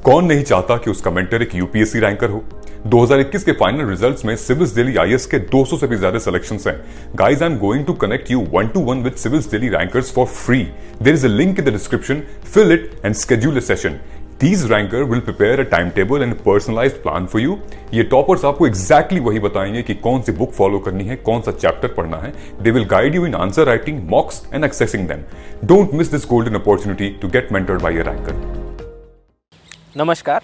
कौन नहीं चाहता कि उसका मेंटर एक यूपीएससी रैंकर हो। 2021 के फाइनल रिजल्ट्स में सिविल्स दिल्ली आईएएस के 200 से भी ज्यादा सिलेक्शंस हैं। Guys, I am going to connect you 1-to-1 with civils Delhi rankers for free. There is a link in the description, fill it and schedule a session. These ranker will prepare a timetable and a personalized plan for you. ये toppers आपको exactly वही बताएंगे कि कौन सी book follow करनी है, कौन सा चैप्टर पढ़ना है. They will guide you in answer writing, mocks and accessing them. Don't miss this golden opportunity to get mentored by a ranker. नमस्कार,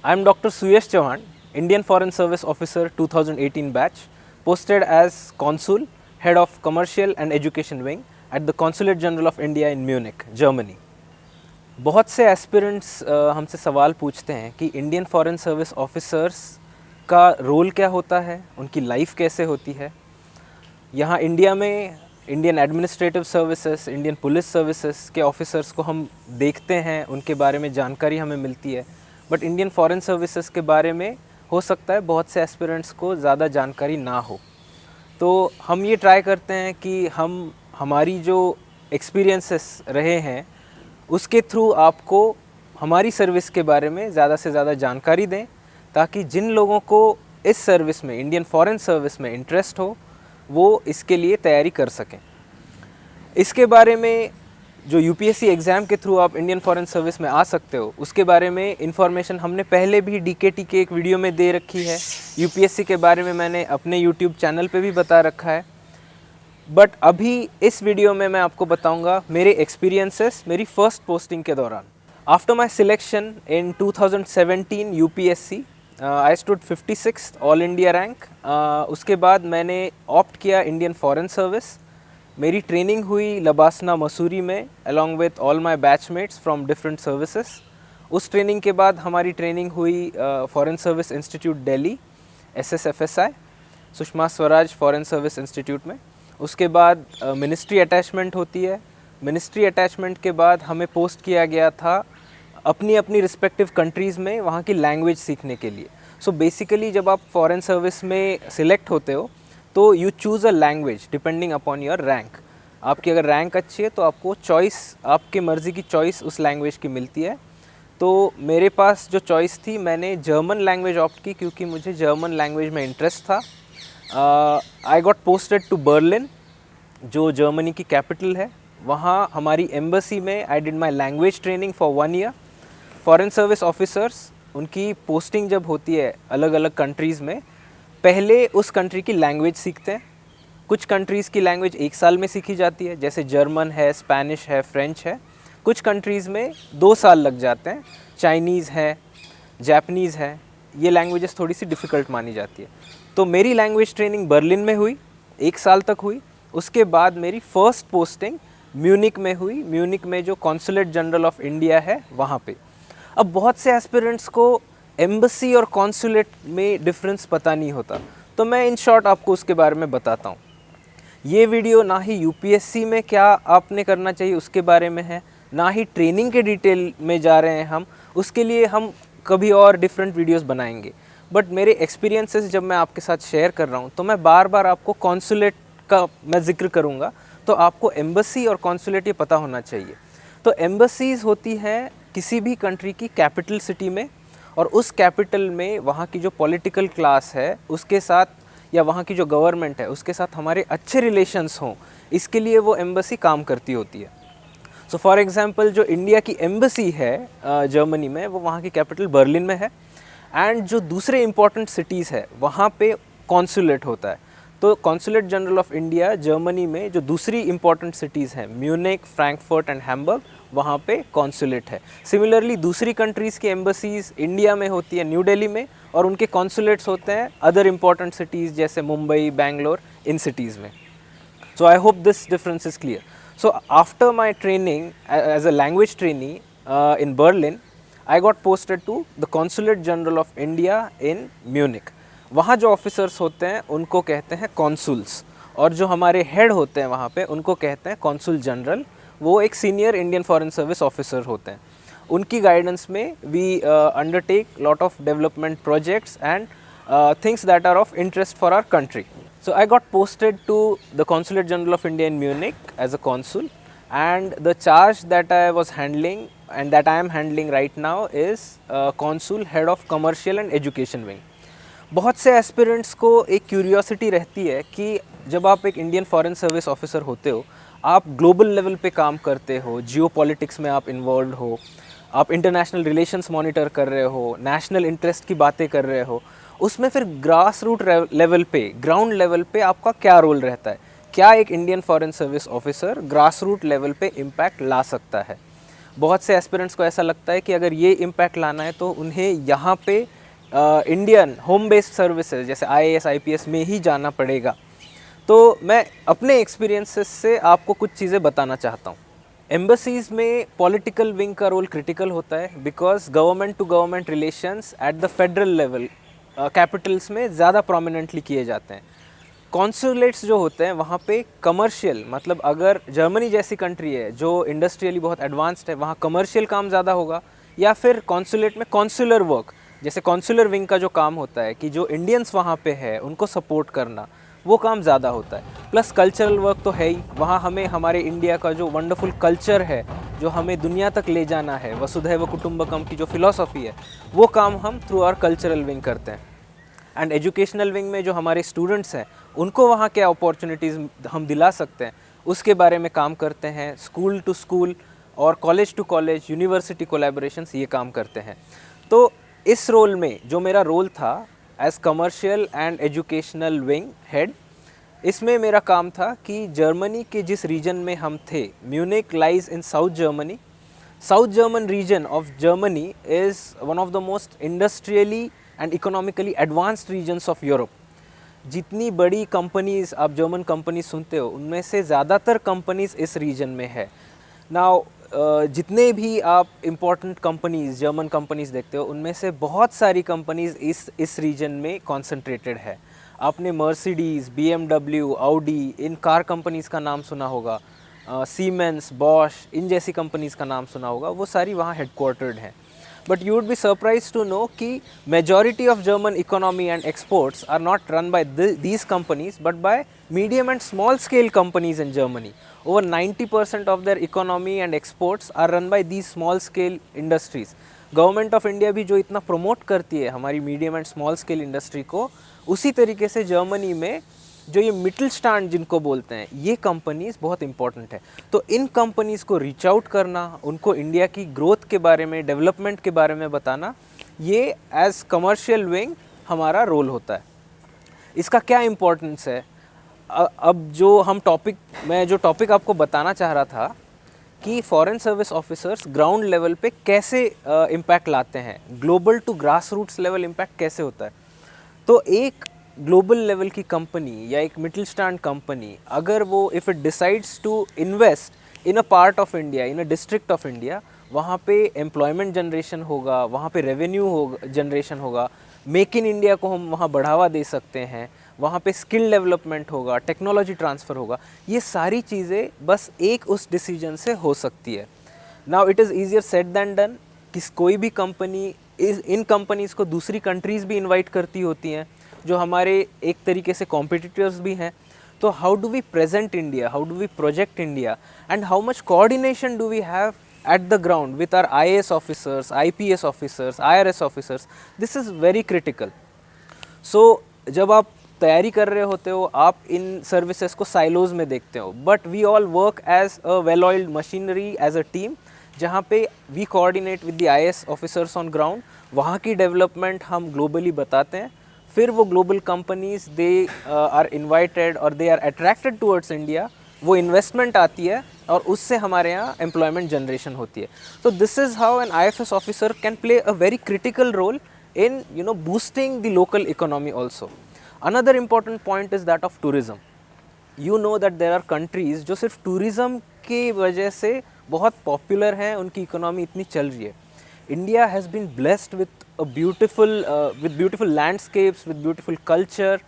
I am Dr. Suyesh Chauhan, Indian Foreign Service Officer 2018 batch, posted as Consul, Head of Commercial and Education Wing at the Consulate General of India in Munich, Germany. बहुत से aspirants हमसे सवाल पूछते हैं कि Indian foreign service officers का role क्या होता है, उनकी लाइफ कैसे होती है। यहाँ इंडिया में Indian administrative services, Indian police services के ऑफिसर्स को हम देखते हैं, उनके बारे में जानकारी हमें मिलती है, बट इंडियन फॉरेन सर्विसेज के बारे में हो सकता है बहुत से एस्पिरेंट्स को ज़्यादा जानकारी ना हो। तो हम ये ट्राई करते हैं कि हम हमारी जो एक्सपीरियंसेस रहे हैं उसके थ्रू आपको हमारी सर्विस के बारे में ज़्यादा से ज़्यादा जानकारी दें, ताकि जिन लोगों को इस सर्विस में, इंडियन फॉरेन सर्विस में इंटरेस्ट हो, वो इसके लिए तैयारी कर सकें। इसके बारे में जो यूपीएससी एग्ज़ाम के थ्रू आप इंडियन फॉरेन सर्विस में आ सकते हो, उसके बारे में इंफॉर्मेशन हमने पहले भी डीकेटी के एक वीडियो में दे रखी है। यूपीएससी के बारे में मैंने अपने यूट्यूब चैनल पे भी बता रखा है। बट अभी इस वीडियो में मैं आपको बताऊंगा मेरे एक्सपीरियंसेस मेरी फ़र्स्ट पोस्टिंग के दौरान। After my selection in 2017 UPSC, I stood 56th all India rank. उसके बाद मैंने ऑप्ट किया इंडियन फॉरेन सर्विस। मेरी ट्रेनिंग हुई लबासना मसूरी में along with all my batchmates from different services. उस ट्रेनिंग के बाद हमारी ट्रेनिंग हुई foreign service institute Delhi, SSFSI, Sushma Swaraj foreign service institute में। उसके बाद मिनिस्ट्री अटैचमेंट होती है। मिनिस्ट्री अटैचमेंट के बाद हमें पोस्ट किया गया था अपनी अपनी रिस्पेक्टिव कंट्रीज़ में वहाँ की लैंग्वेज सीखने के लिए। सो बेसिकली जब आप फॉरेन सर्विस में सिलेक्ट होते हो तो you choose a language depending upon your rank. आपकी अगर रैंक अच्छी है तो आपको चॉइस, आपके मर्ज़ी की चॉइस उस लैंग्वेज की मिलती है। तो मेरे पास जो चॉइस थी, मैंने जर्मन लैंग्वेज ऑप्ट की क्योंकि मुझे जर्मन लैंग्वेज में इंटरेस्ट था। I got posted to Berlin, जो जर्मनी की कैपिटल है। वहाँ हमारी एम्बेसी में I did my language training for 1 year. Foreign service officers, उनकी पोस्टिंग जब होती है अलग अलग कंट्रीज़ में, पहले उस कंट्री की लैंग्वेज सीखते हैं। कुछ कंट्रीज़ की लैंग्वेज 1 साल में सीखी जाती है, जैसे जर्मन है, स्पेनिश है, फ्रेंच है। कुछ कंट्रीज़ में 2 साल लग जाते हैं, चाइनीज़ है, जापनीज़ है। ये लैंग्वेजेस थोड़ी सी डिफ़िकल्ट मानी जाती है। तो मेरी लैंग्वेज ट्रेनिंग बर्लिन में हुई, 1 साल तक हुई। उसके बाद मेरी फ़र्स्ट पोस्टिंग म्यूनिक में हुई। म्यूनिक में जो कॉन्सुलेट जनरल ऑफ इंडिया है वहाँ पे। अब बहुत से एस्पिरेंट्स को एम्बेसी और कॉन्सुलेट में डिफरेंस पता नहीं होता, तो मैं इन शॉर्ट आपको उसके बारे में बताता हूँ। ये वीडियो ना ही यूपीएससी में क्या आपने करना चाहिए उसके बारे में है, ना ही ट्रेनिंग के डिटेल में जा रहे हैं हम। उसके लिए हम कभी और डिफरेंट वीडियोस बनाएंगे। बट मेरे एक्सपीरियंसेस जब मैं आपके साथ शेयर कर रहा हूँ तो मैं बार बार आपको कॉन्सुलेट का मैं जिक्र करूँगा, तो आपको एम्बेसी और कॉन्सुलेट ये पता होना चाहिए। तो एम्बेसीज़ होती हैं किसी भी कंट्री की कैपिटल सिटी में, और उस कैपिटल में वहाँ की जो पॉलिटिकल क्लास है उसके साथ, या वहाँ की जो गवर्नमेंट है उसके साथ हमारे अच्छे रिलेशंस हों, इसके लिए वो एम्बेसी काम करती होती है। सो फॉर एग्ज़ाम्पल जो इंडिया की एम्बेसी है जर्मनी में, वो वहाँ की कैपिटल बर्लिन में है। एंड जो दूसरे इम्पॉर्टेंट सिटीज़ है वहाँ पे कॉन्सुलेट होता है। तो consulate general of India Germany में जो दूसरी इम्पॉर्टेंट सिटीज़ हैं, म्यूनिक, फ्रैंकफर्ट एंड हैम्बर्ग, वहाँ पे कॉन्सुलेट है। सिमिलरली दूसरी कंट्रीज़ की एम्बेसीज़ इंडिया में होती है न्यू दिल्ली में, और उनके कॉन्सुलेट्स होते हैं अदर इम्पॉर्टेंट सिटीज़ जैसे मुंबई, बैंगलोर, इन सिटीज़ में। So I hope this difference is clear. So after my training as a language trainee in Berlin, I got posted to the Consulate General of India in Munich. वहाँ जो officers होते हैं उनको कहते हैं consuls, और जो हमारे हेड होते हैं वहाँ पे उनको कहते हैं कॉन्सुल जनरल। वो एक senior Indian foreign service officer होते हैं। उनकी गाइडेंस में we undertake lot of development projects and things that are of interest for our country. So I got posted to the Consulate General of India in Munich as a consul, and the charge that I was handling and that I am handling right now is Consul Head of Commercial and Education Wing. बहुत से aspirants को एक curiosity रहती है कि जब आप एक इंडियन फॉरेन सर्विस ऑफिसर होते हो, आप ग्लोबल लेवल पे काम करते हो, जियो पॉलिटिक्स में आप इन्वॉल्व हो, आप इंटरनेशनल रिलेशंस मॉनिटर कर रहे हो, नेशनल इंटरेस्ट की बातें कर रहे हो, उसमें फिर ग्रास रूट लेवल पे, ग्राउंड लेवल पे आपका क्या रोल रहता है? क्या एक Indian foreign service officer grass root level पे इम्पैक्ट ला सकता है? बहुत से एस्पिरेंट्स को ऐसा लगता है कि अगर ये इम्पैक्ट लाना है तो उन्हें यहाँ पे इंडियन होम बेस्ड सर्विसेज जैसे IAS IPS में ही जाना पड़ेगा। तो मैं अपने एक्सपीरियंसेस से आपको कुछ चीज़ें बताना चाहता हूँ। एम्बसीज़ में पॉलिटिकल विंग का रोल क्रिटिकल होता है because government to government relations at the federal level capitals में ज़्यादा प्रोमिनेंटली किए जाते हैं। कॉन्सुलेट्स जो होते हैं वहाँ पे कमर्शियल, मतलब अगर जर्मनी जैसी कंट्री है जो इंडस्ट्रियली बहुत एडवांस्ड है, वहाँ कमर्शियल काम ज़्यादा होगा, या फिर कॉन्सुलेट में कॉन्सुलर वर्क जैसे कॉन्सुलर विंग का जो काम होता है कि जो इंडियंस वहाँ पे है उनको सपोर्ट करना, वो काम ज़्यादा होता है। प्लस कल्चरल वर्क तो है ही, वहाँ हमें हमारे इंडिया का जो वंडरफुल कल्चर है जो हमें दुनिया तक ले जाना है, वसुधैव कुटुंबकम की जो फिलॉसफी है, वो काम हम थ्रू आवर कल्चरल विंग करते हैं। एंड एजुकेशनल विंग में जो हमारे स्टूडेंट्स हैं उनको वहाँ क्या अपॉर्चुनिटीज़ हम दिला सकते हैं उसके बारे में काम करते हैं। स्कूल टू स्कूल और college to college university collaborations ये काम करते हैं। तो इस रोल में जो मेरा रोल था as commercial and educational wing head, इसमें मेरा काम था कि जर्मनी के जिस रीजन में हम थे, Munich lies in south Germany. South German region of Germany is one of the most industrially and economically advanced regions of Europe. जितनी बड़ी कंपनीज़ आप जर्मन कंपनीज सुनते हो उनमें से ज़्यादातर कंपनीज़ इस रीजन में है। नाउ जितने भी आप इम्पोर्टेंट कंपनीज़ जर्मन कंपनीज़ देखते हो उनमें से बहुत सारी कंपनीज़ इस रीजन में कॉन्सेंट्रेटेड है। आपने मर्सिडीज़, BMW, ऑडी, इन कार कंपनीज़ का नाम सुना होगा, सीमेंस, बॉश, इन जैसी कंपनीज़ का नाम सुना होगा, वो सारी वहाँ हेडक्वार्टर्ड हैं। But you would be surprised to know कि majority of German economy and exports are not run by these companies but by medium and small scale companies in Germany. Over 90% of their economy and exports are run by these small scale industries. Government of India भी जो इतना promote करती है हमारी medium and small scale industry को, उसी तरीके से जर्मनी में जो ये मिडिल स्टैंड जिनको बोलते हैं ये कंपनीज़ बहुत इंपॉर्टेंट है। तो इन कंपनीज़ को रीच आउट करना, उनको इंडिया की ग्रोथ के बारे में, डेवलपमेंट के बारे में बताना, ये एज कमर्शियल विंग हमारा रोल होता है। इसका क्या इम्पोर्टेंस है? अब जो मैं जो टॉपिक आपको बताना चाह रहा था कि foreign service officers ground level पे कैसे इम्पैक्ट लाते हैं, global to grass roots level impact कैसे होता है। तो एक ग्लोबल लेवल की कंपनी या एक मिडिल स्टैंड कंपनी अगर वो if it decides to invest in a part of India, in a district of India, वहाँ पे एम्प्लॉयमेंट जनरेशन होगा, वहाँ पे रेवेन्यू जनरेशन होगा, मेक इन इंडिया को हम वहाँ बढ़ावा दे सकते हैं, वहाँ पे स्किल डेवलपमेंट होगा, टेक्नोलॉजी ट्रांसफ़र होगा, ये सारी चीज़ें बस एक उस डिसीजन से हो सकती है। Now it is easier said then done कि कोई भी कंपनी इन कंपनीज़ को दूसरी कंट्रीज़ भी इन्वाइट करती होती हैं जो हमारे एक तरीके से कॉम्पिटिटर्स भी हैं। तो how do we present India, how do we project India, and how much coordination do we have at the ground with our IAS officers, IPS officers, IRS officers, this is very critical. So जब आप तैयारी कर रहे होते हो आप इन services को silos में देखते हो, but we all work as a well oiled machinery as a team, जहाँ पे we coordinate with the IAS officers on ground, वहाँ की डेवलपमेंट हम ग्लोबली बताते हैं। फिर वो global companies they are invited और they are attracted towards India, वो इन्वेस्टमेंट आती है और उससे हमारे यहाँ एम्प्लॉयमेंट जनरेशन होती है। तो this is how an IFS officer can play a very critical role in boosting the local economy also. Another important point is that of tourism. You know that there are countries जो सिर्फ tourism की वजह से बहुत popular हैं, उनकी economy इतनी चल रही है। India has been blessed with beautiful landscapes, with beautiful culture,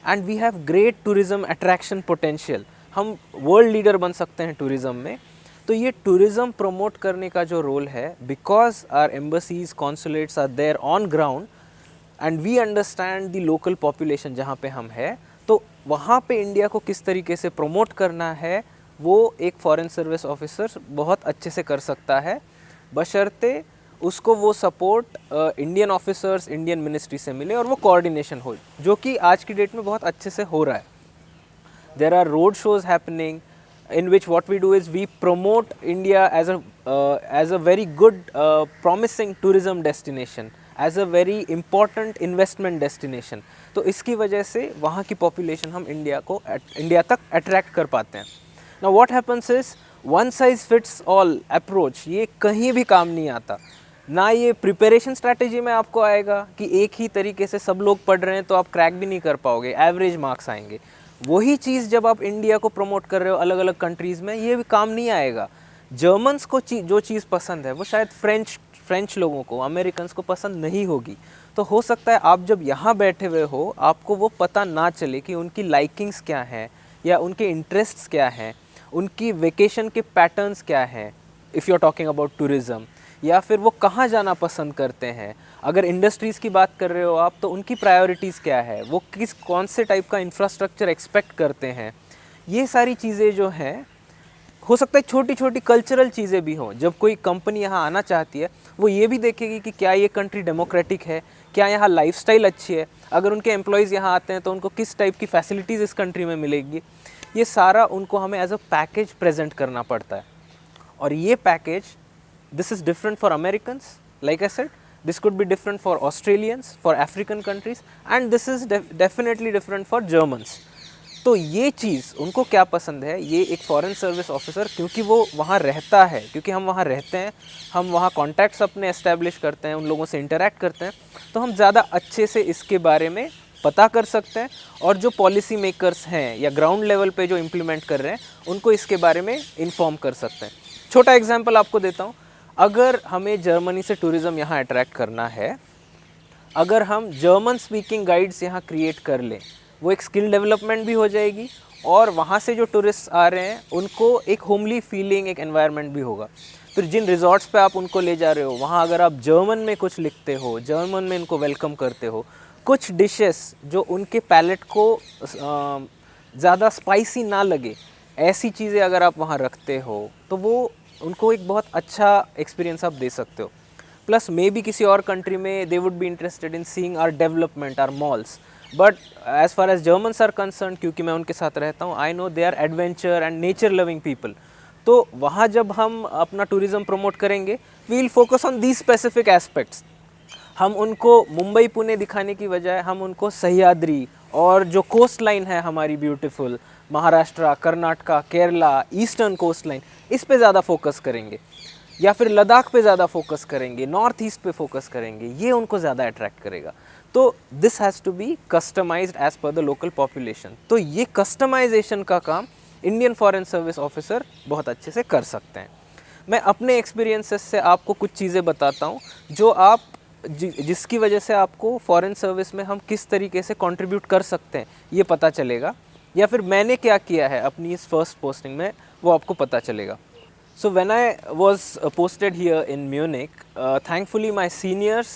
and we have great tourism attraction potential. हम वर्ल्ड लीडर बन सकते हैं टूरिज़म में। तो ये टूरिज़म प्रमोट करने का जो रोल है, because our embassies, consulates are there on ground and we understand the local population जहाँ पे हम है, तो वहाँ पे इंडिया को किस तरीके से प्रमोट करना है वो एक फॉरेन सर्विस ऑफिसर बहुत अच्छे से कर सकता है। बशर्ते उसको वो support Indian officers, Indian ministry से मिले और वो कोऑर्डिनेशन हो, जो कि आज की डेट में बहुत अच्छे से हो रहा है. There are road shows happening in which what we do is we promote India as a very good promising tourism destination, as a very important investment destination. तो इसकी वजह से वहाँ की population हम इंडिया तक attract कर पाते हैं. Now what happens is one size fits all approach ये कहीं भी काम नहीं आता. ना ये प्रिपरेशन स्ट्रैटेजी में आपको आएगा कि एक ही तरीके से सब लोग पढ़ रहे हैं तो आप क्रैक भी नहीं कर पाओगे, एवरेज मार्क्स आएंगे. वही चीज़ जब आप इंडिया को प्रमोट कर रहे हो अलग अलग कंट्रीज़ में, ये भी काम नहीं आएगा. जर्मन्स को जो चीज़ पसंद है वो शायद फ्रेंच लोगों को, अमेरिकन्स को पसंद नहीं होगी. तो हो सकता है आप जब यहाँ बैठे हुए हो आपको वो पता ना चले कि उनकी लाइकिंग्स क्या हैं या उनके इंटरेस्ट्स क्या हैं, उनकी वेकेशन के पैटर्न्स क्या हैं, if you are talking about tourism, या फिर वो कहाँ जाना पसंद करते हैं. अगर इंडस्ट्रीज़ की बात कर रहे हो आप तो उनकी प्रायोरिटीज़ क्या है, वो कौन से टाइप का इंफ्रास्ट्रक्चर एक्सपेक्ट करते हैं. ये सारी चीज़ें जो हैं, हो सकता है छोटी छोटी कल्चरल चीज़ें भी हों. जब कोई कंपनी यहाँ आना चाहती है वो ये भी देखेगी कि क्या ये कंट्री डेमोक्रेटिक है, क्या यहाँ लाइफस्टाइल अच्छी है, अगर उनके एम्प्लॉयज़ यहाँ आते हैं तो उनको किस टाइप की फैसिलिटीज़ इस कंट्री में मिलेगी. ये सारा उनको हमें एज अ पैकेज प्रेजेंट करना पड़ता है. और ये package, this is different for Americans, like I said, this could be different for Australians, for African countries, and this is definitely different for Germans. तो ये चीज़ उनको क्या पसंद है, ये एक फॉरेन सर्विस ऑफिसर, क्योंकि वो वहाँ रहता है, क्योंकि हम वहाँ रहते हैं, हम वहाँ कॉन्टैक्ट्स अपने एस्टेब्लिश करते हैं, उन लोगों से इंटरेक्ट करते हैं, तो हम ज़्यादा अच्छे से इसके बारे में पता कर सकते हैं. और जो पॉलिसी मेकर्स हैं या ग्राउंड लेवल पे जो इम्प्लीमेंट कर रहे हैं उनको इसके बारे में इन्फॉर्म कर सकते हैं. छोटा एग्जाम्पल आपको देता हूँ. अगर हमें जर्मनी से टूरिज़्म यहाँ अट्रैक्ट करना है, अगर हम जर्मन स्पीकिंग गाइड्स यहाँ क्रिएट कर लें, वो एक स्किल डेवलपमेंट भी हो जाएगी और वहाँ से जो टूरिस्ट आ रहे हैं उनको एक होमली फीलिंग, एक एनवायरनमेंट भी होगा. फिर जिन रिजॉर्ट्स पे आप उनको ले जा रहे हो वहाँ अगर आप जर्मन में कुछ लिखते हो, जर्मन में इनको वेलकम करते हो, कुछ डिशेस जो उनके पैलेट को ज़्यादा स्पाइसी ना लगे, ऐसी चीज़ें अगर आप वहाँ रखते हो तो वो उनको एक बहुत अच्छा एक्सपीरियंस आप दे सकते हो. प्लस मे बी किसी और कंट्री में they would be interested in seeing our development, our malls, but as far as Germans are concern, क्योंकि मैं उनके साथ रहता हूँ, I know they are adventure and nature loving people. तो वहाँ जब हम अपना टूरिज़्म प्रमोट करेंगे, we will focus on these specific aspects. हम उनको मुंबई पुणे दिखाने की बजाय हम उनको सह्याद्री और जो कोस्ट लाइन है हमारी beautiful, Maharashtra, Karnataka, Kerala, eastern coast line, इस पे ज़्यादा फोकस करेंगे, या फिर लद्दाख पे ज़्यादा फोकस करेंगे, नॉर्थ ईस्ट पे फोकस करेंगे, ये उनको ज़्यादा अट्रैक्ट करेगा. तो this has to be customised as per the local population. तो ये कस्टमाइजेशन का काम इंडियन फॉरेन सर्विस ऑफिसर बहुत अच्छे से कर सकते हैं. मैं अपने एक्सपीरियंसेस से आपको कुछ चीज़ें बताता हूँ जो आप जिसकी वजह से आपको फॉरेन सर्विस में हम किस तरीके से कंट्रीब्यूट कर सकते हैं ये पता चलेगा, या फिर मैंने क्या किया है अपनी इस फर्स्ट पोस्टिंग में वो आपको पता चलेगा. So when I was posted here in Munich, thankfully my seniors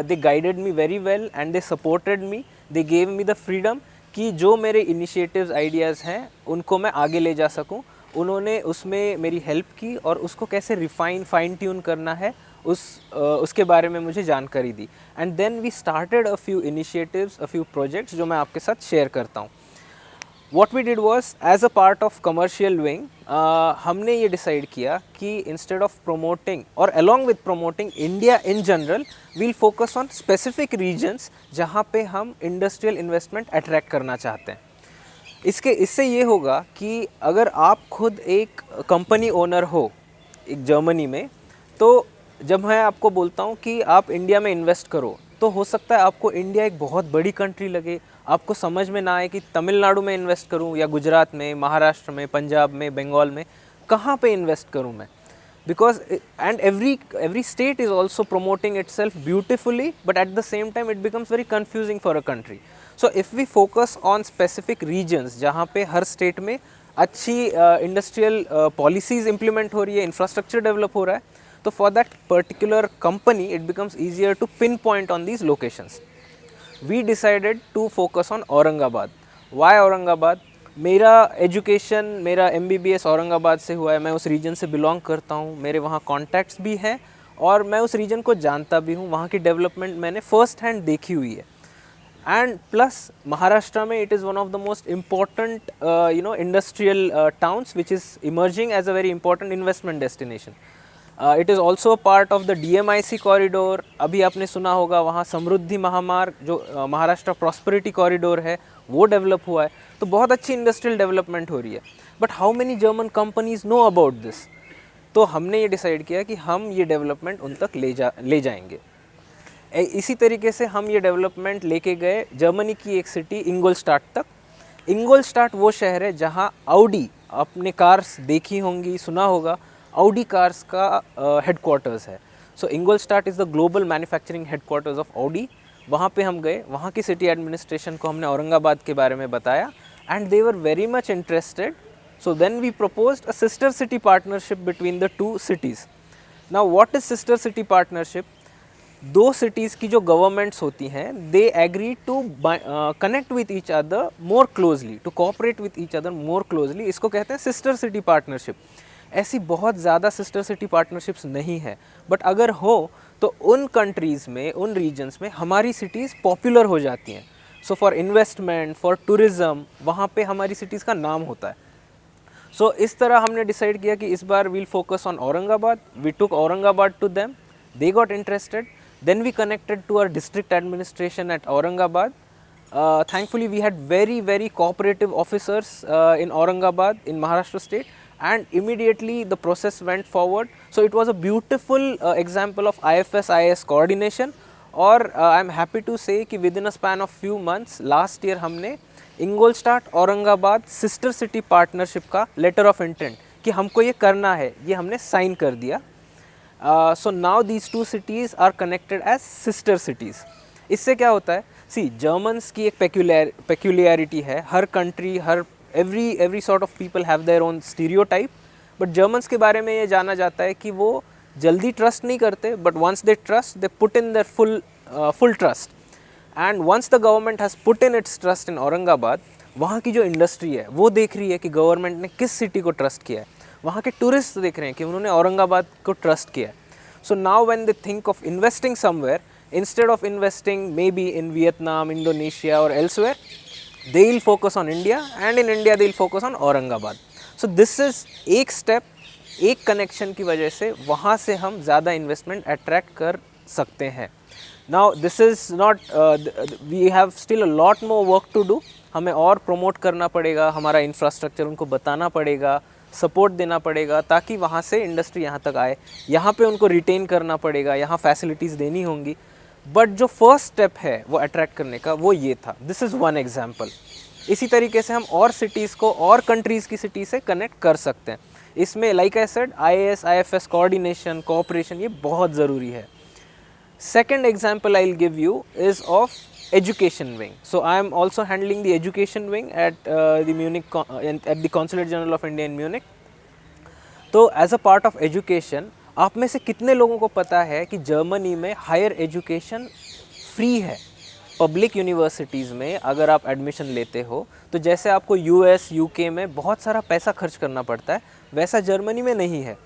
they guided me very well and they supported me. They gave me the freedom कि जो मेरे initiatives, ideas हैं उनको मैं आगे ले जा सकूं. उन्होंने उसमें मेरी हेल्प की और उसको कैसे रिफाइन, फाइन ट्यून करना है उसके बारे में मुझे जानकारी दी. And then we started a few initiatives, a few projects जो मैं आपके साथ शेयर करता हूँ. What we did was, as a part of commercial wing, हमने ये डिसाइड किया कि instead of promoting or along with promoting India in general, we'll focus on specific regions जहाँ पे हम industrial investment attract करना चाहते हैं. इससे ये होगा कि अगर आप खुद एक कंपनी ओनर हो एक जर्मनी में, तो जब मैं आपको बोलता हूँ कि आप इंडिया में इन्वेस्ट करो, तो हो सकता है आपको इंडिया एक बहुत बड़ी कंट्री लगे, आपको समझ में ना आए कि तमिलनाडु में इन्वेस्ट करूं या गुजरात में, महाराष्ट्र में, पंजाब में, बंगाल में, कहाँ पे इन्वेस्ट करूं मैं. Because and every state is also promoting itself beautifully, but at the same time it becomes very confusing for a country. So if we focus on specific regions जहाँ पे हर स्टेट में अच्छी industrial policies implement हो रही है, infrastructure develop हो रहा है, तो for that particular company it becomes easier to pin point on these locations. We decided to focus on Aurangabad. Why Aurangabad? मेरा एजुकेशन, मेरा MBBS औरंगाबाद से हुआ है, मैं उस रीजन से बिलोंग करता हूँ, मेरे वहाँ कॉन्टैक्ट्स भी हैं और मैं उस रीजन को जानता भी हूँ, वहाँ की डेवलपमेंट मैंने फर्स्ट हैंड देखी हुई है। एंड प्लस महाराष्ट्र में it is one of the most important industrial towns which is emerging as a very important investment destination. It is also part of the DMIC corridor. अभी आपने सुना होगा वहाँ समृद्धि महामार्ग जो महाराष्ट्र प्रॉस्पेरिटी कॉरिडोर है वो डेवलप हुआ है, तो बहुत अच्छी इंडस्ट्रियल डेवलपमेंट हो रही है। But how many German companies know about this? तो हमने ये डिसाइड किया कि हम ये डेवलपमेंट उन तक ले जाएंगे। इसी तरीके से हम ये डेवलपमेंट लेके गए जर्मनी की एक सिटी इंगोलस्टाट तक। इंगोलस्टाट वो शहर है जहाँ ऑडी, आपने कार्स देखी होंगी, सुना होगा, ऑडी कार्स का हेडक्वार्टर्स है। So Ingolstadt is the global manufacturing headquarters of Audi. वहाँ पे हम गए, वहाँ की सिटी एडमिनिस्ट्रेशन को हमने औरंगाबाद के बारे में बताया and they were very much interested. So then we proposed a sister city partnership between the two cities. Now what is sister city partnership? दो सिटीज़ की जो गवर्नमेंट्स होती हैं, they agree to connect with each other more closely, to cooperate with each other more closely. इसको कहते हैं sister city partnership. ऐसी बहुत ज़्यादा सिस्टर सिटी पार्टनरशिप्स नहीं है, बट अगर हो तो उन कंट्रीज़ में, उन रीजन्स में हमारी सिटीज़ पॉपुलर हो जाती हैं। So for investment, for tourism, वहाँ पे हमारी सिटीज़ का नाम होता है। सो इस तरह हमने डिसाइड किया कि इस बार we'll focus on Aurangabad. We took Aurangabad to them, they got interested, then we connected to our district administration at Aurangabad. Thankfully we had very cooperative officers in Aurangabad in Maharashtra state, and immediately the process went forward. So it was a beautiful example of IFS-IAS coordination, और I am happy to say कि within a span of few months last year हमने इंगोलस्टाट Aurangabad sister city partnership का letter of intent कि हमको ये करना है, ये हमने साइन कर दिया। So now these two cities are connected as sister cities. इससे क्या होता है? See, Germans की एक peculiarity है, हर country, her every sort of people have their own stereotype, but Germans के बारे में ये जाना जाता है कि वो जल्दी trust नहीं करते, but once they trust, they put in their full trust. And once the government has put in its trust in Aurangabad, वहाँ की जो इंडस्ट्री है वो देख रही है कि गवर्नमेंट ने किस सिटी को ट्रस्ट किया है, वहाँ के टूरिस्ट देख रहे हैं कि उन्होंने औरंगाबाद को ट्रस्ट किया है। So now when they think of investing somewhere, instead of investing maybe in Vietnam, Indonesia और elsewhere, they will focus on India, and in India they will focus on Aurangabad. So this is एक step, एक connection की वजह से वहाँ से हम ज़्यादा इन्वेस्टमेंट अट्रैक्ट कर सकते हैं। Now this is not, we have still a lot more work to do. हमें और प्रमोट करना पड़ेगा, हमारा इंफ्रास्ट्रक्चर उनको बताना पड़ेगा, सपोर्ट देना पड़ेगा, ताकि वहाँ से इंडस्ट्री यहाँ तक आए। यहाँ पे उनको रिटेन करना पड़ेगा, यहाँ फैसिलिटीज़ देनी होंगी। बट जो फर्स्ट स्टेप है वो अट्रैक्ट करने का, वो ये था। This is one example. इसी तरीके से हम और सिटीज़ को और कंट्रीज़ की सिटी से कनेक्ट कर सकते हैं। इसमें like I said, IAS IFS coordination, cooperation, ये बहुत ज़रूरी है। Second example I'll give you is of education wing. So I am also handling the education wing at the Munich at the Consulate General of India in Munich. तो as a part of education, आप में से कितने लोगों को पता है कि जर्मनी में हायर एजुकेशन फ्री है? पब्लिक यूनिवर्सिटीज़ में अगर आप एडमिशन लेते हो तो जैसे आपको US UK में बहुत सारा पैसा खर्च करना पड़ता है, वैसा जर्मनी में नहीं है।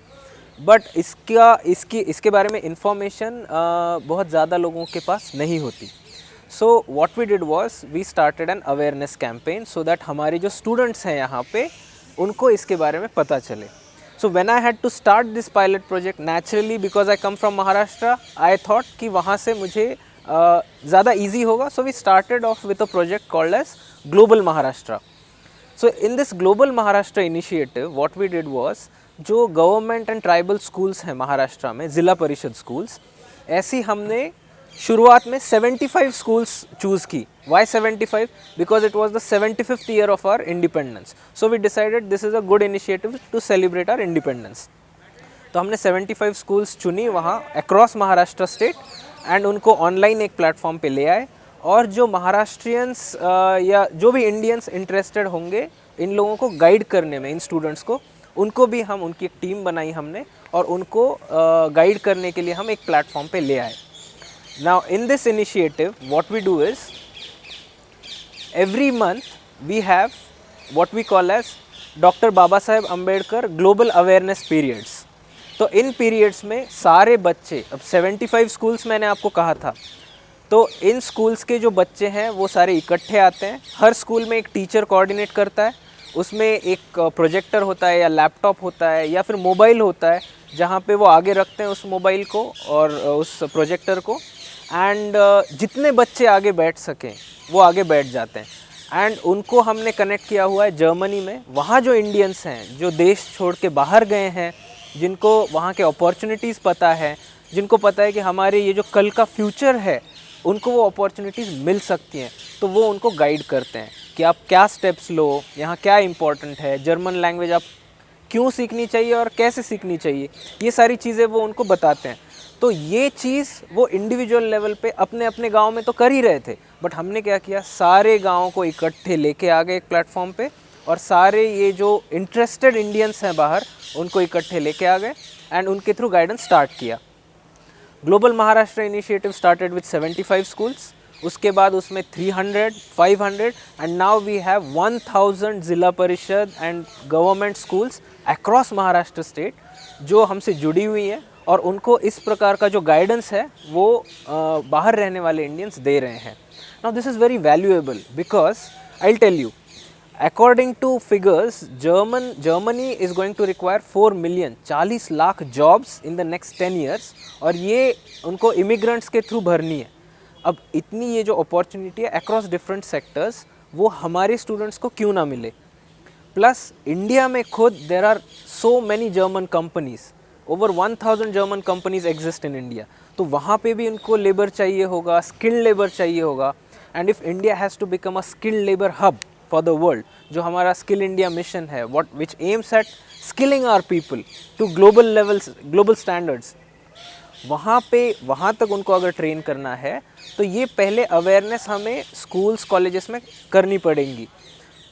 बट इसके बारे में इंफॉर्मेशन बहुत ज़्यादा लोगों के पास नहीं होती। So what we did was, we started an awareness campaign so that हमारे जो स्टूडेंट्स हैं यहाँ पे, उनको इसके बारे में पता चले। So when I had to start this pilot project, naturally because I came from Maharashtra, I thought कि वहाँ से मुझे ज़्यादा ईजी होगा। So we started off with a project called as global Maharashtra. So in this global Maharashtra initiative what we did was, जो government and tribal schools हैं महाराष्ट्र में, ज़िला परिषद स्कूल्स, ऐसी हमने शुरुआत में 75 स्कूल्स चूज़ की। Why 75? Because it was the 75th year of our independence. So we decided this is a good initiative to celebrate our independence. तो हमने 75 स्कूल्स चुनी वहाँ अक्रॉस महाराष्ट्र स्टेट, एंड उनको ऑनलाइन एक प्लेटफॉर्म पे ले आए। और जो महाराष्ट्रियंस या जो भी इंडियंस इंटरेस्टेड होंगे इन लोगों को गाइड करने में, इन स्टूडेंट्स को, उनको भी हम, उनकी एक टीम बनाई हमने और उनको गाइड करने के लिए हम एक प्लेटफॉर्म पे ले आए। Now in this initiative what we do is, every month we have what we call as doctor Baba Saheb Ambedkar global awareness periods. तो इन पीरियड्स में सारे बच्चे, अब 75 स्कूल्स मैंने आपको कहा था, तो इन स्कूल्स के जो बच्चे हैं वो सारे इकट्ठे आते हैं। हर स्कूल में एक टीचर कोऑर्डिनेट करता है, उसमें एक प्रोजेक्टर होता है या लैपटॉप होता है या फिर मोबाइल होता है, जहाँ पे वो आगे रखते हैं उस मोबाइल को और उस प्रोजेक्टर को, एंड जितने बच्चे आगे बैठ सकें वो आगे बैठ जाते हैं। एंड उनको हमने कनेक्ट किया हुआ है जर्मनी में। वहाँ जो इंडियंस हैं जो देश छोड़ के बाहर गए हैं, जिनको वहाँ के अपॉर्चुनिटीज़ पता है, जिनको पता है कि हमारे ये जो कल का फ्यूचर है उनको वो अपॉर्चुनिटीज़ मिल सकती हैं, तो वो उनको गाइड करते हैं कि आप क्या स्टेप्स लो, यहाँ क्या इम्पोर्टेंट है, जर्मन लैंग्वेज आप क्यों सीखनी चाहिए और कैसे सीखनी चाहिए, ये सारी चीज़ें वो उनको बताते हैं। तो ये चीज़ वो इंडिविजुअल लेवल पे अपने अपने गांव में तो कर ही रहे थे, बट हमने क्या किया, सारे गाँव को इकट्ठे लेके आ गए एक प्लेटफॉर्म पे, और सारे ये जो इंटरेस्टेड इंडियंस हैं बाहर उनको इकट्ठे लेके आ गए एंड उनके थ्रू गाइडेंस स्टार्ट किया। Global Maharashtra initiative started with 75 schools, उसके बाद उसमें 300, 500 एंड नाउ वी हैव 1000 ज़िला परिषद and government schools across Maharashtra state जो हमसे जुड़ी हुई हैं, और उनको इस प्रकार का जो गाइडेंस है वो बाहर रहने वाले इंडियंस दे रहे हैं। Now this is very valuable because I will tell you, according to figures Germany is going to require 4 million 40 lakh jobs in the next 10 years, और ये उनको इमिग्रेंट्स के थ्रू भरनी है। अब इतनी ये जो अपॉर्चुनिटी है अक्रॉस डिफरेंट सेक्टर्स, वो हमारे स्टूडेंट्स को क्यों ना मिले। प्लस इंडिया में खुद there are so many German companies, over 1000 German companies exist in India, तो वहाँ पे भी उनको लेबर चाहिए होगा, स्किल्ड लेबर चाहिए होगा। And if India has to become a skilled labour hub for the world, जो हमारा स्किल इंडिया मिशन है, which aims at skilling our people to global levels, global standards, वहाँ तक उनको अगर ट्रेन करना है तो ये पहले अवेयरनेस हमें स्कूल्स कॉलेजेस में करनी पड़ेगी।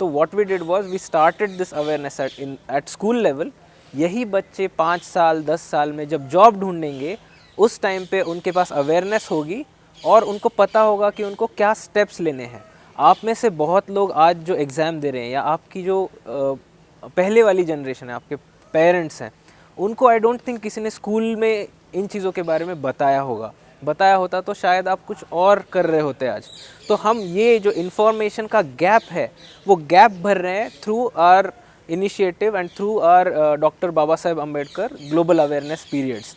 तो what we did was we started this awareness at school level. यही बच्चे 5 साल 10 साल में जब जॉब ढूंढेंगे, उस टाइम पे उनके पास अवेयरनेस होगी और उनको पता होगा कि उनको क्या स्टेप्स लेने हैं। आप में से बहुत लोग आज जो एग्ज़ाम दे रहे हैं, या आपकी जो पहले वाली जनरेशन है, आपके पेरेंट्स हैं, उनको आई डोंट थिंक किसी ने स्कूल में इन चीज़ों के बारे में बताया होगा। बताया होता तो शायद आप कुछ और कर रहे होते आज। तो हम ये जो इन्फॉर्मेशन का गैप है वो गैप भर रहे हैं through our initiative and through our Dr. Baba Saheb Ambedkar global awareness periods.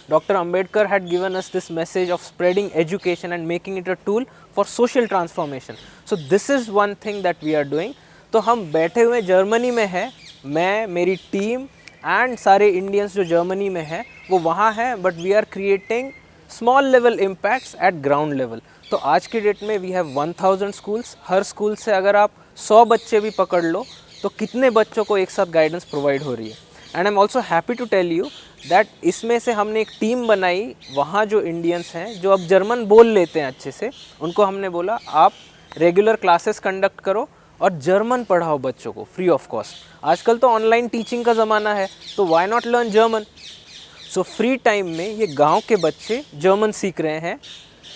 Dr. Ambedkar had given us this message of spreading education and making it a tool for social transformation. So this is one thing that we are doing. तो हम बैठे हुए Germany में हैं, मैं, मेरी team and सारे Indians जो जर्मनी में हैं वो वहाँ हैं, but we are creating small level impacts at ground level. तो आज की डेट में वी हैव 1000 स्कूल्स। हर स्कूल से अगर आप 100 बच्चे भी पकड़ लो तो कितने बच्चों को एक साथ गाइडेंस प्रोवाइड हो रही है। And I am also happy to tell you that इसमें से हमने एक टीम बनाई, वहाँ जो इंडियंस हैं जो अब जर्मन बोल लेते हैं अच्छे से, उनको हमने बोला आप रेगुलर क्लासेस कंडक्ट करो और जर्मन पढ़ाओ बच्चों को फ्री ऑफ कॉस्ट। आजकल तो ऑनलाइन टीचिंग का ज़माना है, तो why not learn German. So free time में ये गाँव के बच्चे जर्मन सीख रहे हैं।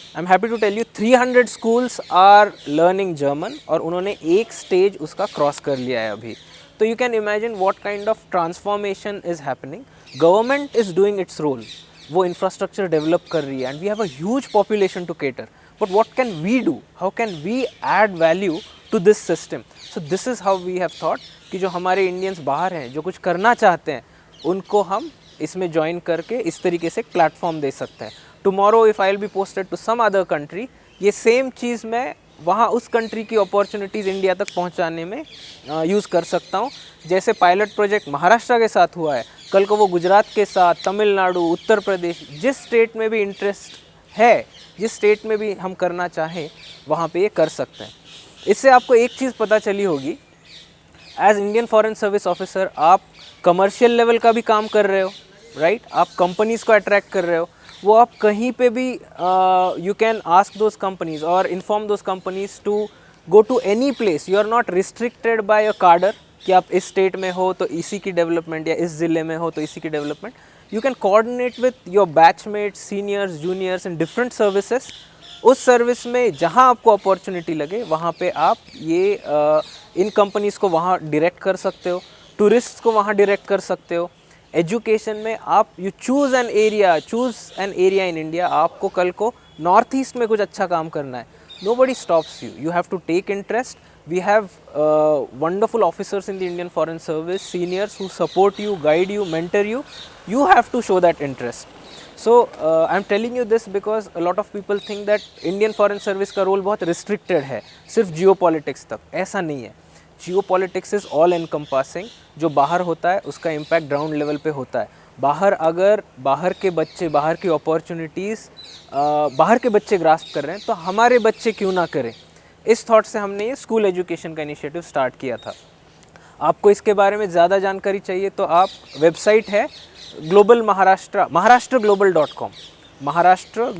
I am happy to tell you 300 schools are learning German, और उन्होंने एक स्टेज उसका क्रॉस कर लिया है अभी। तो you can imagine what kind of transformation is happening. Government is doing its role, वो इंफ्रास्ट्रक्चर डेवलप कर रही है and we have a huge population to cater, but what can we do, how can we add value to this system. So this is how we have thought कि जो हमारे Indians बाहर हैं जो कुछ करना चाहते हैं उनको हम इसमें ज्वाइन करके इस तरीके से प्लेटफॉर्म दे सकते हैं। Tomorrow if I will be posted to some other country, ये सेम चीज़ मैं वहाँ उस कंट्री की अपॉर्चुनिटीज़ इंडिया तक पहुँचाने में यूज़ कर सकता हूँ। जैसे पायलट प्रोजेक्ट महाराष्ट्र के साथ हुआ है, कल को वो गुजरात के साथ, तमिलनाडु, उत्तर प्रदेश, जिस स्टेट में भी इंटरेस्ट है, जिस स्टेट में भी हम करना चाहें वहाँ पे ये कर सकते हैं। इससे आपको एक चीज़ पता चली होगी, as Indian foreign service officer आप कमर्शियल लेवल का भी काम कर रहे हो, राइट? आप कंपनीज़ को अट्रैक्ट कर रहे हो। वो आप कहीं पे भी you can ask those companies और inform those companies to go to any place. You are not restricted by a cadre कि आप इस स्टेट में हो तो इसी की डेवलपमेंट, या इस ज़िले में हो तो इसी की development. You can coordinate with your batchmates, seniors, juniors in different services. उस सर्विस में जहाँ आपको अपॉर्चुनिटी लगे वहाँ पे आप ये इन कंपनीज़ को वहाँ डायरेक्ट कर सकते हो, टूरिस्ट को वहाँ डायरेक्ट कर सकते हो। एजुकेशन में आप you choose an area in India, आपको कल को नॉर्थ ईस्ट में कुछ अच्छा काम करना है, nobody stops you. You have to take interest. We have wonderful officers in the Indian Foreign Service, seniors who support you, guide you, mentor you. You have to show that interest. So I'm telling you this because a lot of people think that Indian Foreign Service का role बहुत restricted है, सिर्फ geopolitics तक। ऐसा नहीं है। Geopolitics is all encompassing. जो बाहर होता है उसका इम्पैक्ट ग्राउंड लेवल पे होता है। बाहर अगर बाहर के बच्चे, बाहर की अपॉर्चुनिटीज़ बाहर के बच्चे ग्रास्प कर रहे हैं तो हमारे बच्चे क्यों ना करें। इस थॉट से हमने ये स्कूल एजुकेशन का इनिशिएटिव स्टार्ट किया था। आपको इसके बारे में ज़्यादा जानकारी चाहिए तो आप वेबसाइट है ग्लोबल महाराष्ट्र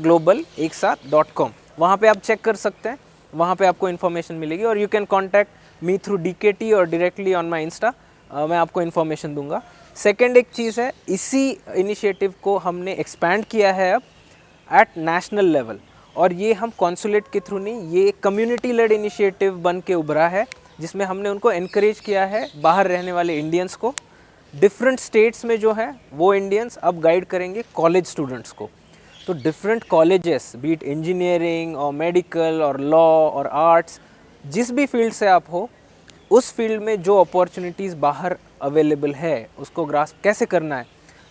global एक साथ .com, वहाँ पे आप चेक कर सकते हैं। वहाँ पे आपको इन्फॉर्मेशन मिलेगी और you can contact me through DKT और डायरेक्टली ऑन माई इंस्टा, मैं आपको इन्फॉर्मेशन दूंगा। सेकेंड एक चीज़ है, इसी इनिशिएटिव को हमने एक्सपैंड किया है अब एट नेशनल लेवल, और ये हम कॉन्सुलेट के थ्रू नहीं, ये कम्युनिटी लेड इनिशिएटिव बन के उभरा है, जिसमें हमने उनको एनकरेज किया है, बाहर रहने वाले इंडियंस को। डिफरेंट स्टेट्स में जो है वो इंडियंस अब गाइड करेंगे कॉलेज स्टूडेंट्स को। तो different colleges, B it engineering और मेडिकल और लॉ और आर्ट्स, जिस भी फील्ड से आप हो, उस फील्ड में जो अपॉर्चुनिटीज़ बाहर अवेलेबल है उसको ग्रास्प कैसे करना है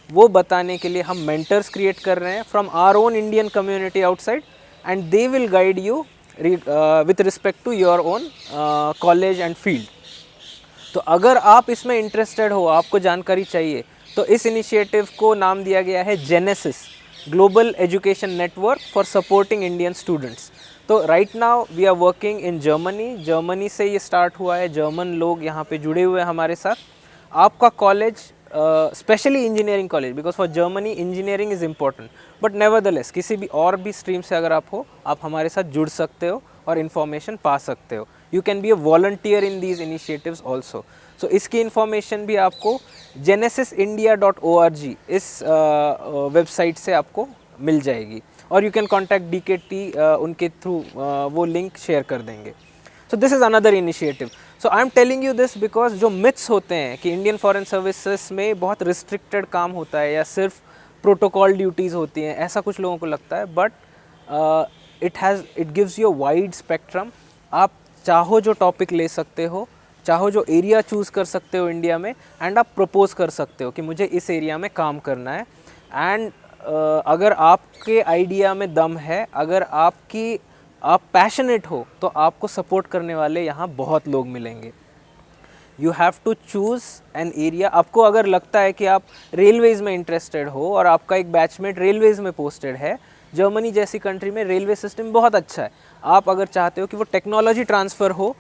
वो बताने के लिए हम मेंटर्स क्रिएट कर रहे हैं from our own Indian community outside, and they will guide you with respect to your own college and field. तो अगर आप इसमें इंटरेस्टेड हो, आपको जानकारी चाहिए, तो इस इनिशिएटिव को नाम दिया गया है Genesis, global education network for supporting Indian students. तो right now we are working in Germany से ये स्टार्ट हुआ है। जर्मन लोग यहाँ पे जुड़े हुए हैं हमारे साथ। आपका college, specially engineering college, because for Germany engineering is important, but nevertheless किसी भी और भी स्ट्रीम से अगर आप हो, आप हमारे साथ जुड़ सकते हो और इन्फॉर्मेशन पा सकते हो। You can be a volunteer in these initiatives also. So इसकी इन्फॉर्मेशन भी आपको genesisindia.org इस वेबसाइट से आपको मिल जाएगी, और यू कैन कॉन्टैक्ट DKT, उनके थ्रू वो लिंक शेयर कर देंगे। सो this is another initiative. So I am telling you this because जो मिथ्स होते हैं कि इंडियन फॉरेन सर्विसेज में बहुत रिस्ट्रिक्टेड काम होता है या सिर्फ प्रोटोकॉल ड्यूटीज़ होती हैं, ऐसा कुछ लोगों को लगता है, but it gives you wide spectrum. आप चाहो जो टॉपिक ले सकते हो, चाहो जो एरिया चूज़ कर सकते हो इंडिया में, एंड आप प्रपोज कर सकते हो कि मुझे इस एरिया में काम करना है। एंड अगर आपके आइडिया में दम है, अगर आप पैशनेट हो, तो आपको सपोर्ट करने वाले यहाँ बहुत लोग मिलेंगे। You have to choose an area. आपको अगर लगता है कि आप रेलवेज़ में इंटरेस्टेड हो और आपका एक बैचमेट रेलवेज़ में पोस्टेड है, जर्मनी जैसी कंट्री में रेलवे सिस्टम बहुत अच्छा है, आप अगर चाहते हो कि वो टेक्नोलॉजी ट्रांसफ़र हो,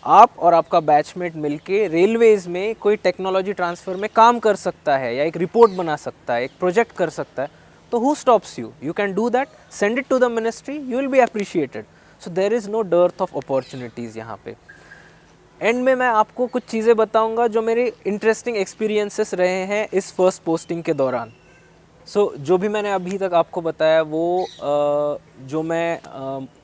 आप और आपका बैचमेट मिलके रेलवेज़ में कोई टेक्नोलॉजी ट्रांसफ़र में काम कर सकता है, या एक रिपोर्ट बना सकता है, एक प्रोजेक्ट कर सकता है, तो who stops you? You can do that, send it to the ministry, you will be appreciated. So there is no dearth of opportunities यहाँ पे। एंड में मैं आपको कुछ चीज़ें बताऊँगा जो मेरे इंटरेस्टिंग एक्सपीरियंसेस रहे हैं इस फर्स्ट पोस्टिंग के दौरान। सो जो भी मैंने अभी तक आपको बताया वो जो मैं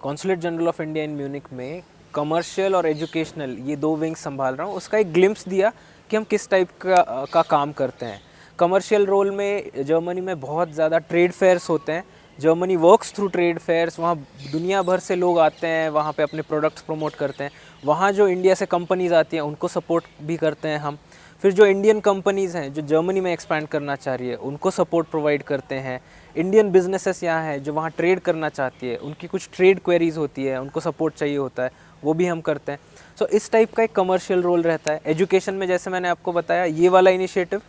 consulate general of India in Munich में कमर्शियल और एजुकेशनल ये दो विंग्स संभाल रहा हूँ, उसका एक ग्लिम्प्स दिया कि हम किस टाइप का काम करते हैं। कमर्शियल रोल में जर्मनी में बहुत ज़्यादा ट्रेड फेयर्स होते हैं। Germany works through trade fairs, वहाँ दुनिया भर से लोग आते हैं, वहाँ पे अपने प्रोडक्ट्स प्रमोट करते हैं। वहाँ जो इंडिया से कंपनीज़ आती हैं उनको सपोर्ट भी करते हैं हम। फिर जो इंडियन कंपनीज़ हैं जो जर्मनी में एक्सपैंड करना चाह रही है उनको सपोर्ट प्रोवाइड करते हैं। इंडियन बिजनेसेस यहाँ हैं जो वहाँ ट्रेड करना चाहती है, उनकी कुछ ट्रेड क्वेरीज होती है, उनको सपोर्ट चाहिए होता है, वो भी हम करते हैं। सो इस टाइप का एक कमर्शियल रोल रहता है। एजुकेशन में जैसे मैंने आपको बताया ये वाला इनिशिएटिव,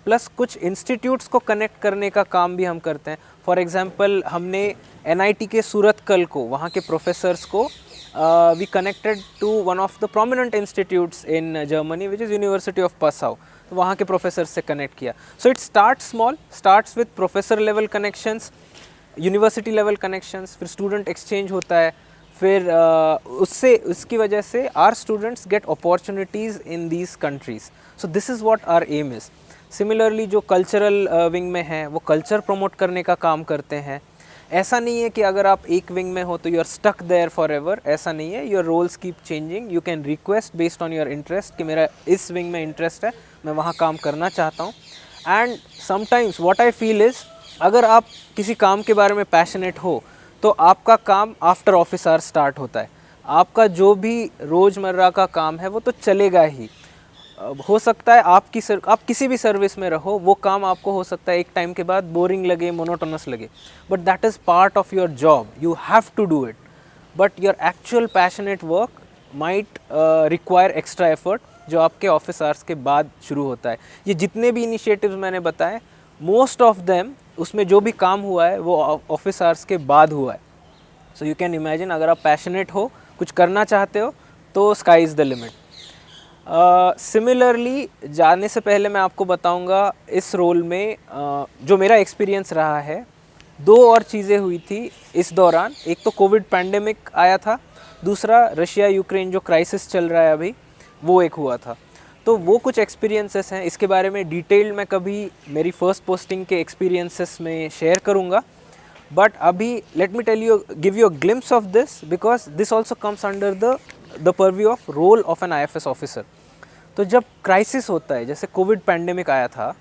प्लस कुछ इंस्टीट्यूट्स को कनेक्ट करने का काम भी हम करते हैं। फॉर एग्जांपल हमने NIT के सूरतकल को, वहाँ के प्रोफेसर्स को we connected to one of the prominent institutes in Germany which is University of Passau, तो वहाँ के प्रोफेसर से कनेक्ट किया। So it starts small, starts with professor level connections, university level connections, फिर student exchange होता है, फिर उसकी वजह से our students get opportunities in these countries. So this is what our aim is. Similarly जो कल्चरल विंग में है वो कल्चर प्रमोट करने का काम करते हैं। ऐसा नहीं है कि अगर आप एक विंग में हो तो you are stuck there forever, ऐसा नहीं है. Your roles keep changing. You can request based on your interest कि मेरा इस विंग में इंटरेस्ट है, मैं वहाँ काम करना चाहता हूँ. And sometimes what I feel is, अगर आप किसी काम के बारे में पैशनेट हो तो आपका काम आफ्टर ऑफिस आवर स्टार्ट होता है. आपका जो भी रोज़मर्रा का काम है वो तो चलेगा ही. हो सकता है आप किसी भी सर्विस में रहो, वो काम आपको हो सकता है एक टाइम के बाद बोरिंग लगे, मोनोटोनस लगे, but that is part of your job. You have to do it, but your actual passionate work might require extra effort, जो आपके ऑफिस आवर्स के बाद शुरू होता है. ये जितने भी इनिशिएटिव्स मैंने बताए, मोस्ट ऑफ देम, उसमें जो भी काम हुआ है वो ऑफिस आवर्स के बाद हुआ है. सो यू कैन इमेजिन, अगर आप पैशनेट हो, कुछ करना चाहते हो, तो sky is the limit. Similarly जाने से पहले मैं आपको बताऊंगा इस रोल में जो मेरा एक्सपीरियंस रहा है. 2 और चीज़ें हुई थी इस दौरान. एक तो कोविड पैंडेमिक आया था, दूसरा रशिया यूक्रेन जो क्राइसिस चल रहा है अभी, वो एक हुआ था. तो वो कुछ एक्सपीरियंसेस हैं, इसके बारे में डिटेल्ड मैं कभी मेरी फर्स्ट पोस्टिंग के एक्सपीरियंसेस में शेयर करूँगा. बट अभी let me tell you, give you a glimpse of this, because this also comes under the purview of role of an IFS officer. तो जब क्राइसिस होता है, जैसे कोविड पैंडेमिक आया था,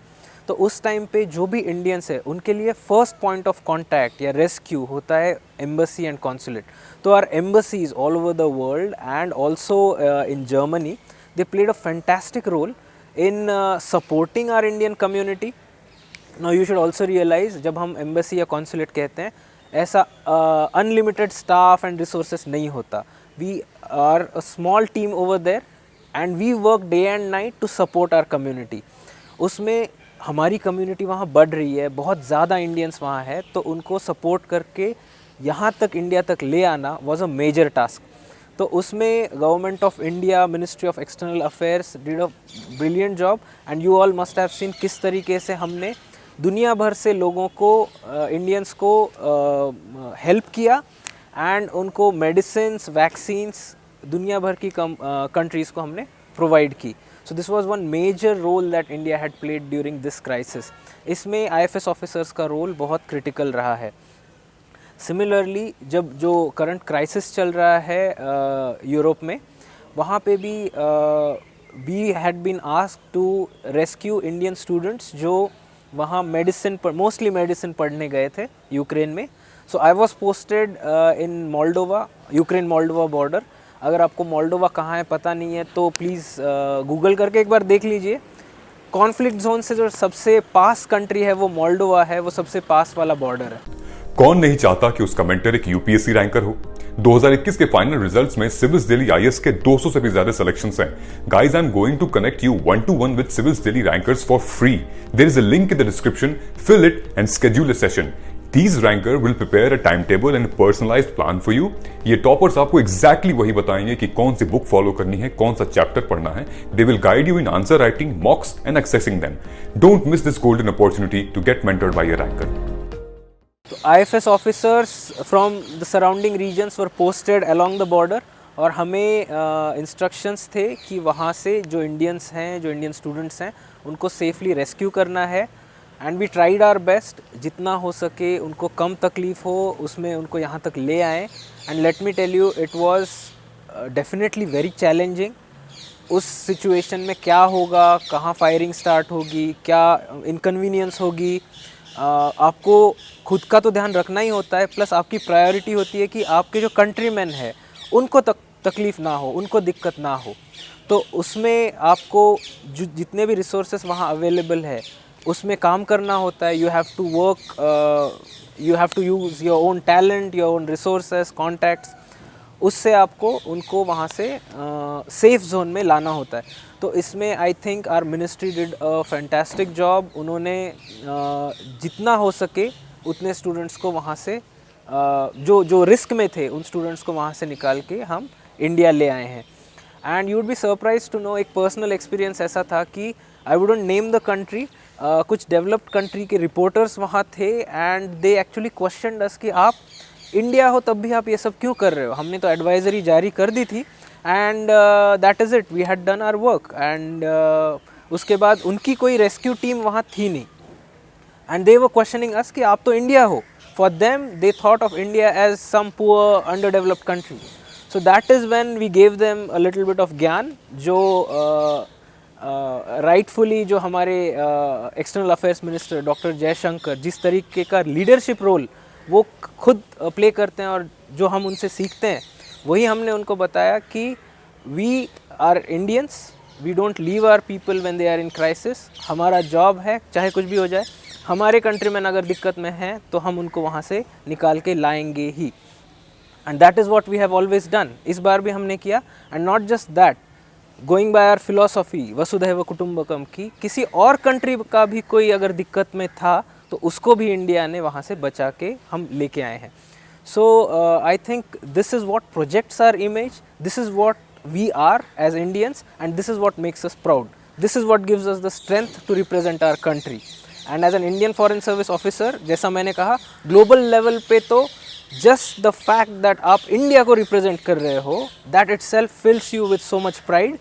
तो उस टाइम पे जो भी इंडियंस है उनके लिए फर्स्ट पॉइंट ऑफ कांटेक्ट या रेस्क्यू होता है एम्बेसी एंड कॉन्सुलेट. तो our embassies all over the world and also in Germany, they played a fantastic role in supporting our Indian community. Now you should also realize, जब हम embassy या consulate कहते हैं, ऐसा unlimited staff and resources नहीं होता. We are a small team over there and we work day and night to support our community. उसमें हमारी community वहाँ बढ़ रही है, बहुत ज़्यादा Indians वहाँ है, तो उनको support करके यहाँ तक इंडिया तक ले आना was a major task. तो उसमें government of India, ministry of external affairs did a brilliant job. And you all must have seen किस तरीके से हमने दुनिया भर से लोगों को, इंडियंस को हेल्प किया एंड उनको मेडिसिन्स, वैक्सीन्स दुनिया भर की कंट्रीज़ को हमने प्रोवाइड की. So this was one major role that India had played during this crisis. इसमें IFS ऑफिसर्स का रोल बहुत क्रिटिकल रहा है. सिमिलरली जब जो करंट क्राइसिस चल रहा है यूरोप में, वहाँ पे भी we had been asked to rescue Indian students जो वहाँ मोस्टली मेडिसिन पढ़ने गए थे यूक्रेन में. So I was posted in Moldova, Ukraine Moldova border. अगर आपको मोल्डोवा कहाँ है पता नहीं है तो प्लीज़ गूगल करके एक बार देख लीजिए. कॉन्फ्लिक्ट जोन से जो सबसे पास कंट्री है वो मोल्डोवा है, वो सबसे पास वाला बॉर्डर है. कौन नहीं चाहता कि उसका मेंटर एक UPSC रैंकर हो. 2021 के फाइनल रिजल्ट्स में सिविल्स दिल्ली IAS के 200 से भी ज्यादा सिलेक्शंस हैं. Guys, I am going to connect you 1-to-1 with civils Delhi rankers for free. There is a link in the description. Fill it and schedule a session. These ranker will prepare a timetable and a personalized plan for you. ये toppers आपको exactly वही बताएंगे कि कौन सी book follow करनी है, कौन सा चैप्टर पढ़ना है. They will guide you in answer writing, mocks and accessing them. Don't miss this golden opportunity to get mentored by a ranker. तो IFS officers from the surrounding regions were posted along the border, और हमें instructions थे कि वहाँ से जो Indians हैं, जो इंडियन स्टूडेंट्स हैं, उनको सेफली रेस्क्यू करना है. And we tried our best, जितना हो सके उनको कम तकलीफ़ हो उसमें उनको यहाँ तक ले आएँ. And let me tell you, it was definitely very challenging. उस सिचुएशन में क्या होगा, कहाँ फायरिंग स्टार्ट होगी, क्या इनकन्वीनियंस होगी, आपको खुद का तो ध्यान रखना ही होता है, प्लस आपकी प्रायोरिटी होती है कि आपके जो कंट्रीमैन है उनको तकलीफ़ ना हो, उनको दिक्कत ना हो. तो उसमें आपको जितने भी रिसोर्सेस वहाँ अवेलेबल है उसमें काम करना होता है. You have to work, you have to use your own talent, your own resources, contacts. उससे आपको उनको वहाँ से सेफ़ जोन में लाना होता है. तो इसमें I think our ministry did a fantastic job. उन्होंने जितना हो सके उतने स्टूडेंट्स को वहाँ से, जो रिस्क में थे, उन स्टूडेंट्स को वहाँ से निकाल के हम इंडिया ले आए हैं. And you would be surprise to know, एक पर्सनल एक्सपीरियंस ऐसा था कि I wouldn't name the country, कुछ डेवलप्ड कंट्री के रिपोर्टर्स वहाँ थे and they actually questioned us कि आप इंडिया हो तब भी आप ये सब क्यों कर रहे हो. हमने तो एडवाइजरी जारी कर दी थी and that is it, we had done our work. एंड उसके बाद उनकी कोई रेस्क्यू टीम वहाँ थी नहीं. एंड दे वर क्वेश्चनिंग अस कि आप तो इंडिया हो For them, they thought of India as some poor, underdeveloped country. So that is when we gave them a little bit of ज्ञान जो राइटफुली जो हमारे external affairs minister doctor Jaishankar जिस तरीके का लीडरशिप रोल वो खुद प्ले करते हैं और जो हम उनसे सीखते हैं, वही हमने उनको बताया कि we are Indians, we don't leave our people when they are in crisis. हमारा जॉब है चाहे कुछ भी हो जाए, हमारे कंट्री में अगर दिक्कत में हैं तो हम उनको वहाँ से निकाल के लाएंगे ही. And that is what we have always done. इस बार भी हमने किया. And not just that, going by our philosophy वसुधैव कुटुंबकम की, किसी और कंट्री का भी कोई अगर दिक्कत में था तो उसको भी इंडिया ने वहाँ से बचा के हम लेके आए हैं. So I think this is what projects our image, this is what we are as Indians, and this is what makes us proud. This is what gives us the strength to represent our country. And as an Indian foreign service officer, जैसा मैंने कहा, global level पे तो just the fact that आप India को represent कर रहे हो, that itself fills you with so much pride.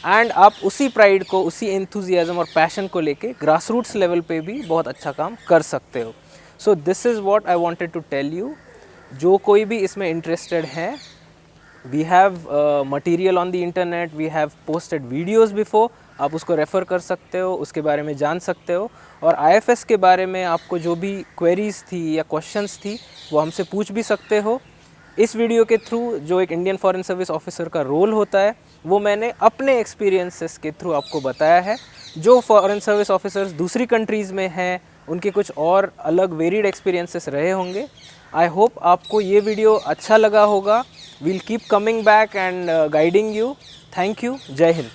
And आप उसी प्राइड को, उसी एंथुजियाज्म और पैशन को लेके ग्रास रूट्स लेवल पे भी बहुत अच्छा काम कर सकते हो. So this is what I wanted to tell you. जो कोई भी इसमें इंटरेस्टेड है, we have material on the internet, we have posted videos before, आप उसको रेफ़र कर सकते हो, उसके बारे में जान सकते हो. और IFS के बारे में आपको जो भी क्वेरीज़ थी या क्वेश्चंस थी वो हमसे पूछ भी सकते हो. इस वीडियो के थ्रू जो एक इंडियन फॉरेन सर्विस ऑफिसर का रोल होता है वो मैंने अपने एक्सपीरियंसेस के थ्रू आपको बताया है. जो फॉरेन सर्विस ऑफिसर्स दूसरी कंट्रीज़ में हैं उनके कुछ और अलग वेरिड एक्सपीरियंसेस रहे होंगे. आई होप आपको ये वीडियो अच्छा लगा होगा. We'll keep coming back and guiding you. Thank you. जय हिंद.